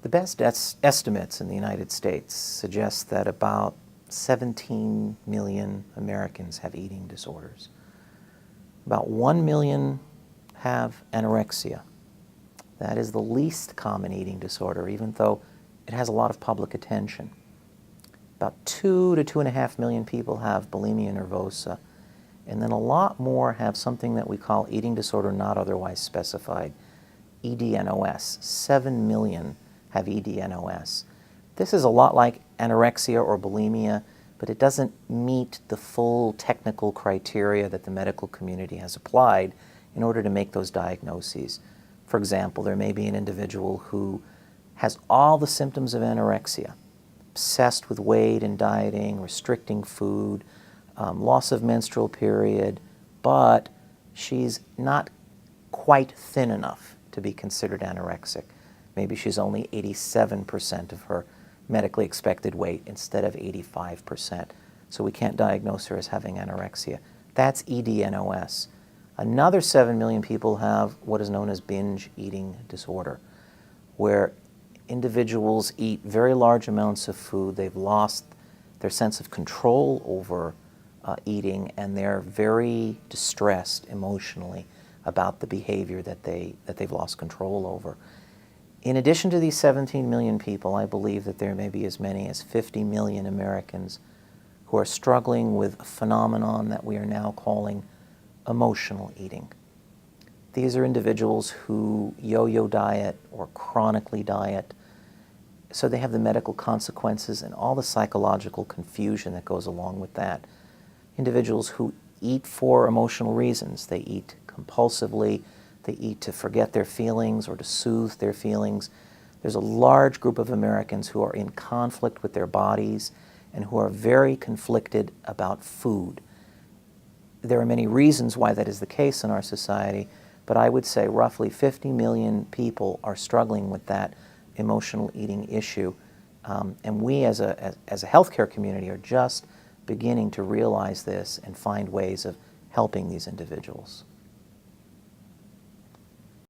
The best estimates in the United States suggest that about 17 million Americans have eating disorders. About 1 million have anorexia. That is the least common eating disorder, even though it has a lot of public attention. About 2 to 2.5 million people have bulimia nervosa, and then a lot more have something that we call eating disorder not otherwise specified, ed-nos. 7 million have ed-nos. This is a lot like anorexia or bulimia, but it doesn't meet the full technical criteria that the medical community has applied in order to make those diagnoses. For example, there may be an individual who has all the symptoms of anorexia, obsessed with weight and dieting, restricting food, loss of menstrual period, but she's not quite thin enough to be considered anorexic. Maybe she's only 87% of her medically expected weight instead of 85%. So we can't diagnose her as having anorexia. That's ed-nos. Another 7 million people have what is known as binge eating disorder, where individuals eat very large amounts of food. They've lost their sense of control over eating, and they're very distressed emotionally about the behavior that they've lost control over. In addition to these 17 million people, I believe that there may be as many as 50 million Americans who are struggling with a phenomenon that we are now calling emotional eating. These are individuals who yo-yo diet or chronically diet, so they have the medical consequences and all the psychological confusion that goes along with that. Individuals who eat for emotional reasons. They eat compulsively, they eat to forget their feelings or to soothe their feelings. There's a large group of Americans who are in conflict with their bodies and who are very conflicted about food. There are many reasons why that is the case in our society, but I would say roughly 50 million people are struggling with that emotional eating issue. And we as a healthcare community are just beginning to realize this and find ways of helping these individuals.